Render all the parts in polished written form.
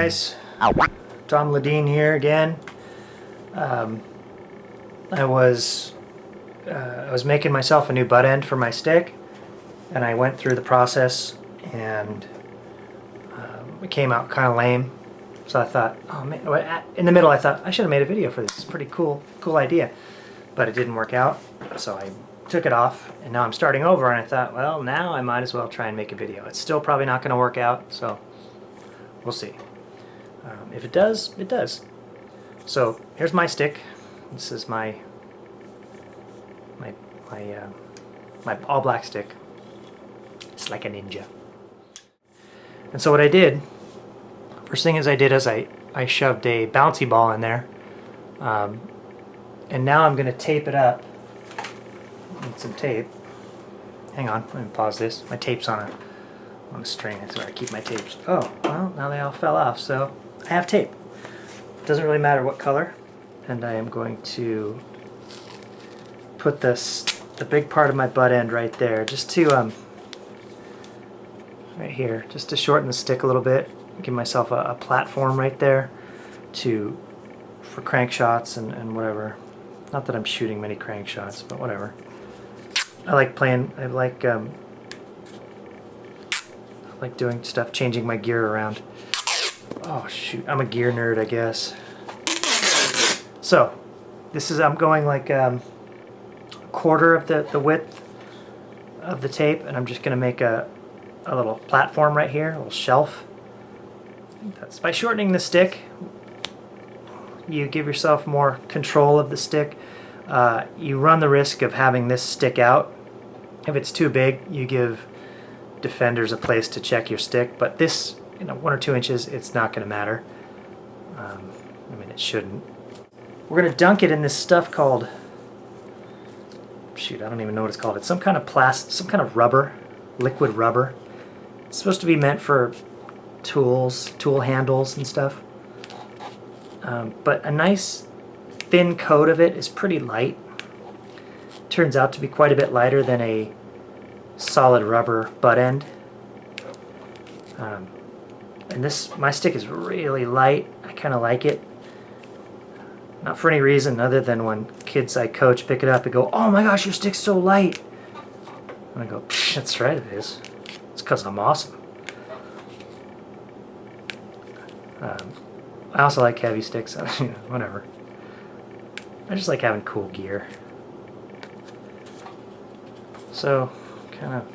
guys, Tom Ledeen here again. I was making myself a new butt end for my stick, and I went through the process, and it came out kind of lame. So I thought, oh man, in the middle I thought I should have made a video for this. It's a pretty cool idea, but it didn't work out. So I took it off, and now I'm starting over, and I thought, well, now I might as well try and make a video. It's still probably not going to work out, so we'll see. If it does, it does. So here's my stick. This is my all black stick. It's like a ninja. And so what I did, first thing is I shoved a bouncy ball in there, and now I'm going to tape it up. Need some tape. Hang on, let me pause this. My tape's on a string. That's where I keep my tapes. Oh, well, now they all fell off, so I have tape. It doesn't really matter what color. And I am going to put the big part of my butt end right there, just to right here, just to shorten the stick a little bit. Give myself a platform right there for crank shots and whatever. Not that I'm shooting many crank shots, but whatever. I like doing stuff, changing my gear around. Oh shoot, I'm a gear nerd, I guess. So, I'm going like a quarter of the width of the tape, and I'm just going to make a little platform right here, a little shelf. That's by shortening the stick, you give yourself more control of the stick. You run the risk of having this stick out. If it's too big, you give defenders a place to check your stick, but this, 1 or 2 inches, it's not going to matter. I mean, it shouldn't. We're going to dunk it in this stuff called, shoot, I don't even know what it's called. It's some kind of some kind of rubber, liquid rubber. It's supposed to be meant for tools, tool handles and stuff. But a nice thin coat of it is pretty light. Turns out to be quite a bit lighter than a solid rubber butt end. And my stick is really light. I kind of like it. Not for any reason other than when kids I coach pick it up and go, "Oh my gosh, your stick's so light." And I go, "That's right, it is. It's because I'm awesome." I also like heavy sticks, whatever. I just like having cool gear. So, kind of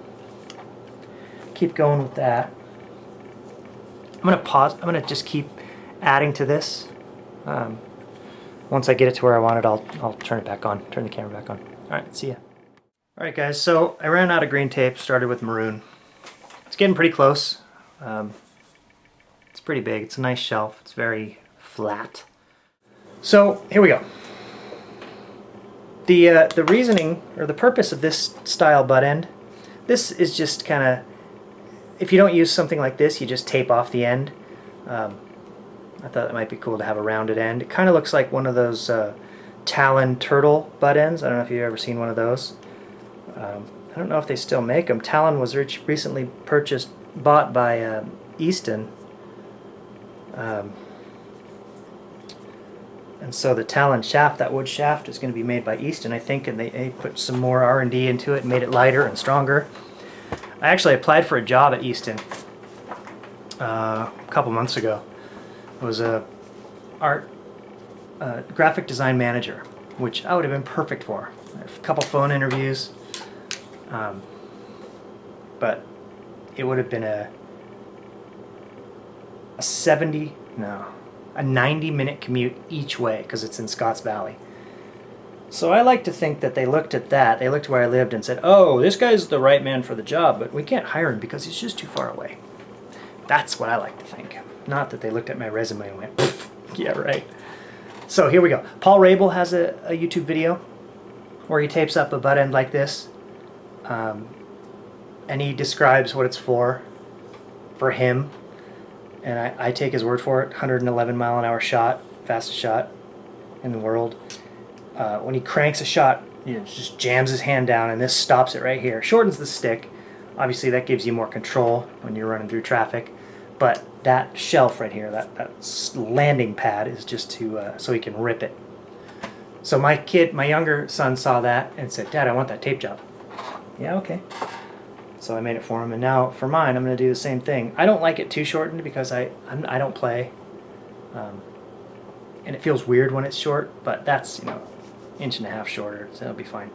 keep going with that. I'm going to pause. I'm going to just keep adding to this. Once I get it to where I want it, I'll turn it back on, turn the camera back on. All right, see ya. All right, guys, so I ran out of green tape, started with maroon. It's getting pretty close. It's pretty big. It's a nice shelf. It's very flat. So here we go. The reasoning, or the purpose of this style butt end, this is just kind of, if you don't use something like this, you just tape off the end. I thought it might be cool to have a rounded end. It kind of looks like one of those Talon turtle butt ends. I don't know if you've ever seen one of those. I don't know if they still make them. Talon was recently bought by Easton. And so the Talon shaft, that wood shaft, is going to be made by Easton, I think, and they put some more R&D into it and made it lighter and stronger. I actually applied for a job at Easton a couple months ago. It was a graphic design manager, which I would have been perfect for. A couple phone interviews, but it would have been a 90-minute commute each way because it's in Scotts Valley. So I like to think that they looked at that, they looked where I lived and said, "Oh, this guy's the right man for the job, but we can't hire him because he's just too far away." That's what I like to think. Not that they looked at my resume and went, "Yeah, right." So here we go. Paul Rabel has a YouTube video where he tapes up a butt end like this, and he describes what it's for him. And I take his word for it. 111 mile an hour shot, fastest shot in the world. When he cranks a shot, just jams his hand down, and this stops it right here. Shortens the stick. Obviously, that gives you more control when you're running through traffic. but that shelf right here, that landing pad, is just to so he can rip it. So my younger son saw that and said, "Dad, I want that tape job." Yeah, okay. So I made it for him, and now for mine, I'm going to do the same thing. I don't like it too shortened because I don't play, and it feels weird when it's short. But that's, you know, inch and a half shorter, so it'll be fine.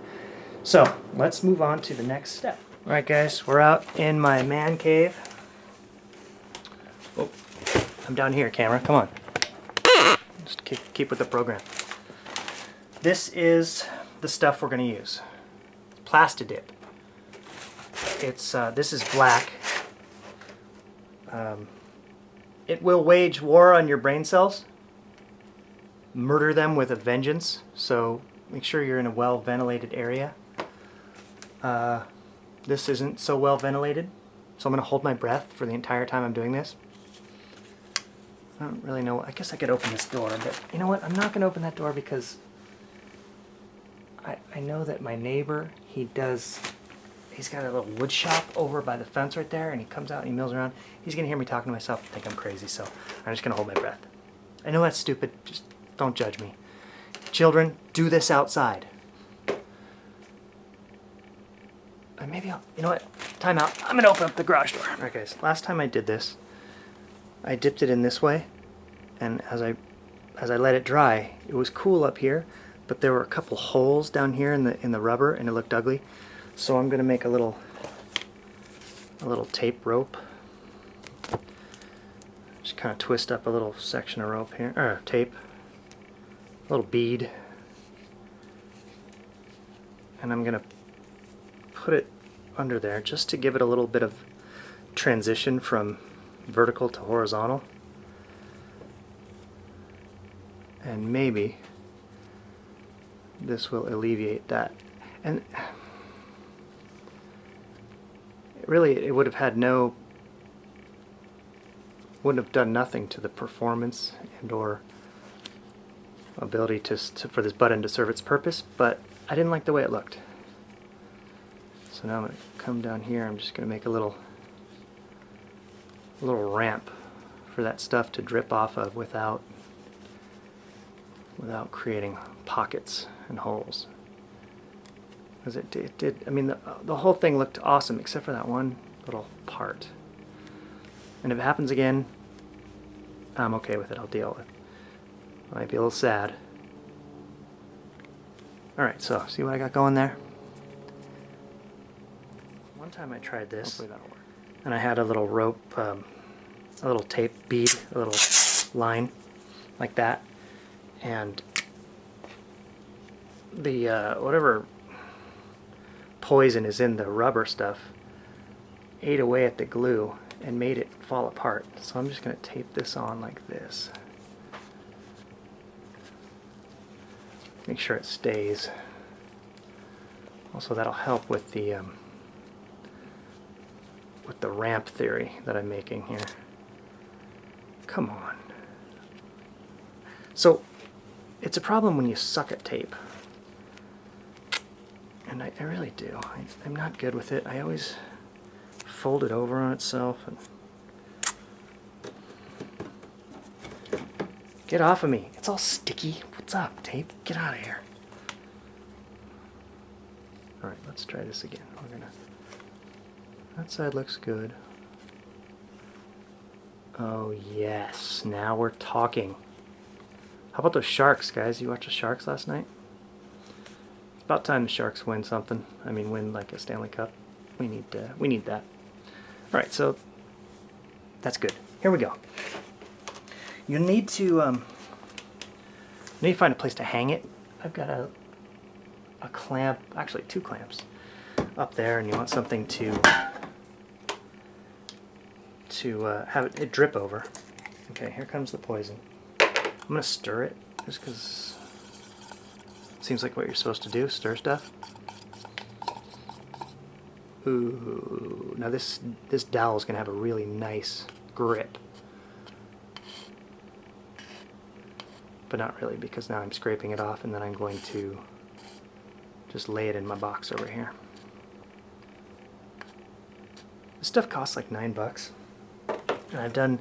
So let's move on to the next step. All right, guys, we're out in my man cave. Oh, I'm down here, camera. Come on. Just keep with the program. This is the stuff we're going to use. Plastidip. It's this is black. It will wage war on your brain cells, murder them with a vengeance. So make sure you're in a well-ventilated area. This isn't so well ventilated, so I'm going to hold my breath for the entire time I'm doing this. I don't really know. I guess I could open this door, but you know what? I'm not going to open that door because I know that my neighbor, he's got a little wood shop over by the fence right there, and he comes out and he mills around. He's going to hear me talking to myself and think I'm crazy, so I'm just going to hold my breath. I know that's stupid. Just don't judge me. Children, do this outside. Maybe you know what? Time out. I'm going to open up the garage door. All right, guys. Last time I did this, I dipped it in this way, and as I let it dry, it was cool up here, but there were a couple holes down here in the rubber, and it looked ugly. So I'm going to make a little tape rope. Just kind of twist up a little section of rope here, or tape, a little bead, and I'm going to put it under there just to give it a little bit of transition from vertical to horizontal, and maybe this will alleviate that. And really, it would have had wouldn't have done nothing to the performance and or ability for this butt end to serve its purpose, but I didn't like the way it looked. So now I'm going to come down here. I'm just going to make a little ramp for that stuff to drip off of without creating pockets and holes. Because it did. I mean, the whole thing looked awesome except for that one little part. And if it happens again, I'm okay with it. I'll deal with it. Might be a little sad. All right. So see what I got going there. One time I tried this, hopefully that'll work, and I had a little rope, a little tape bead, a little line like that, and the whatever poison is in the rubber stuff ate away at the glue and made it fall apart. So I'm just going to tape this on like this. Make sure it stays. Also, that'll help with the ramp theory that I'm making here. Come on. So, it's a problem when you suck at tape. And I really do. I'm not good with it. I always fold it over on itself. And get off of me. It's all sticky. What's up, tape? Get out of here. Alright, let's try this again. That side looks good. Oh yes, now we're talking. How about those Sharks, guys? You watch the Sharks last night? It's about time the Sharks win something. I mean, win like a Stanley Cup. We need that. All right, so that's good. Here we go. You need to find a place to hang it. I've got a clamp, actually 2 clamps up there, and you want something to have it drip over. Okay, here comes the poison. I'm going to stir it, just because it seems like what you're supposed to do, stir stuff. Ooh, now this dowel is going to have a really nice grip. But not really, because now I'm scraping it off, and then I'm going to just lay it in my box over here. This stuff costs like $9. And I've done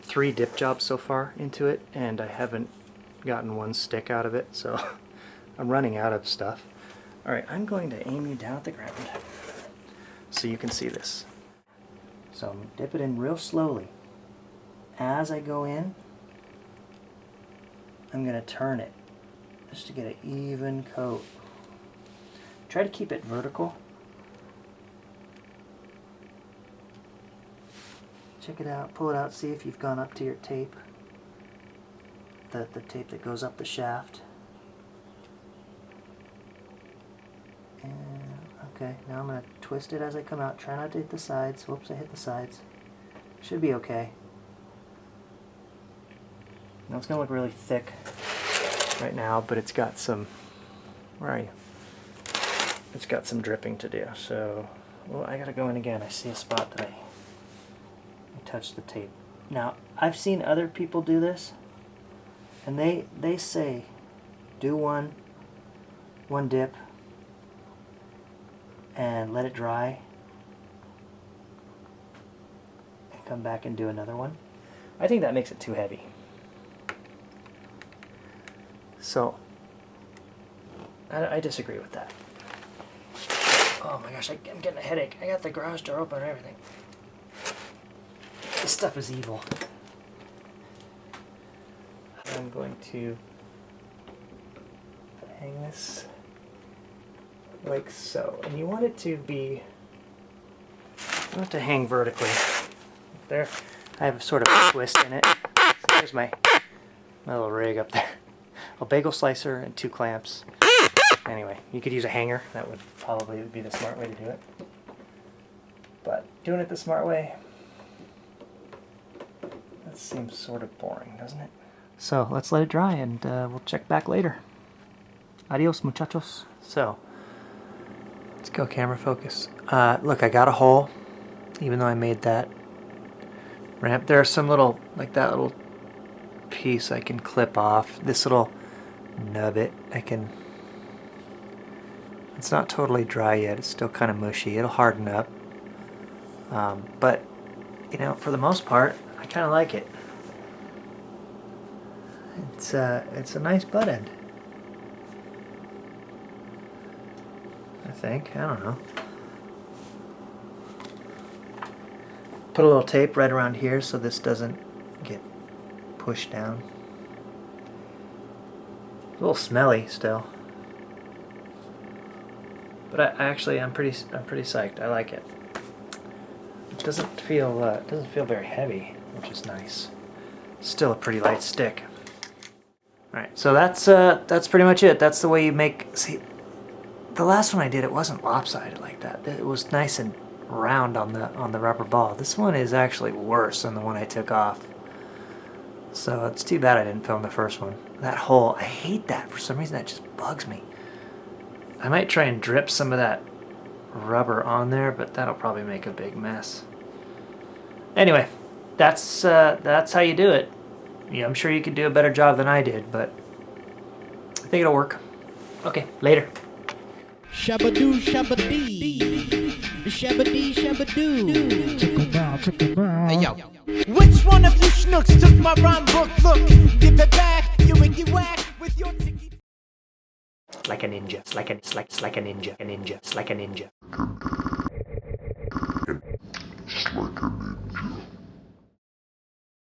3 dip jobs so far into it, and I haven't gotten one stick out of it, so I'm running out of stuff. Alright, I'm going to aim you down at the ground so you can see this. So I'm dip it in real slowly. As I go in, I'm going to turn it just to get an even coat. Try to keep it vertical. Check it out, pull it out, see if you've gone up to your tape. The tape that goes up the shaft. And, okay, now I'm going to twist it as I come out. Try not to hit the sides. Whoops, I hit the sides. Should be okay. Now it's going to look really thick right now, but it's got some, where are you? It's got some dripping to do. So, well, I got to go in again. I see a spot that I touch the tape. Now, I've seen other people do this, and they say do one dip and let it dry and come back and do another one. I think that makes it too heavy. So I disagree with that. Oh my gosh, I'm getting a headache. I got the garage door open and everything. This stuff is evil. I'm going to hang this like so. And you want it to be, you want it to hang vertically. There, I have sort of a twist in it. So there's my little rig up there. A bagel slicer and 2 clamps. Anyway, you could use a hanger. That would probably be the smart way to do it. But doing it the smart way, that seems sort of boring, doesn't it? So let's let it dry and we'll check back later. Adios, muchachos. So, let's go camera focus. Look, I got a hole, even though I made that ramp. There's some little, like that little piece I can clip off. This little nubbit, it's not totally dry yet. It's still kind of mushy. It'll harden up. But, you know, for the most part, I kind of like it. It's a nice butt end. I think. I don't know. Put a little tape right around here so this doesn't get pushed down. A little smelly still. But I'm pretty psyched. I like it. It doesn't feel very heavy, which is nice. Still a pretty light stick. All right, so that's pretty much it. That's the way you make. See, the last one I did, it wasn't lopsided like that. It was nice and round on the rubber ball. This one is actually worse than the one I took off. So it's too bad I didn't film the first one. That hole, I hate that. For some reason, that just bugs me. I might try and drip some of that rubber on there, but that'll probably make a big mess. Anyway, that's how you do it. Yeah, I'm sure you could do a better job than I did, but I think it'll work. Okay, later. Shabadoo, shabadee, shabadee, shabadoo. Hey yo, which one of you schnooks took my rhyme book? Look, give it back, you wiggy whack with your ticky. Like a ninja, it's like a ninja, it's like a ninja. Just like a ninja.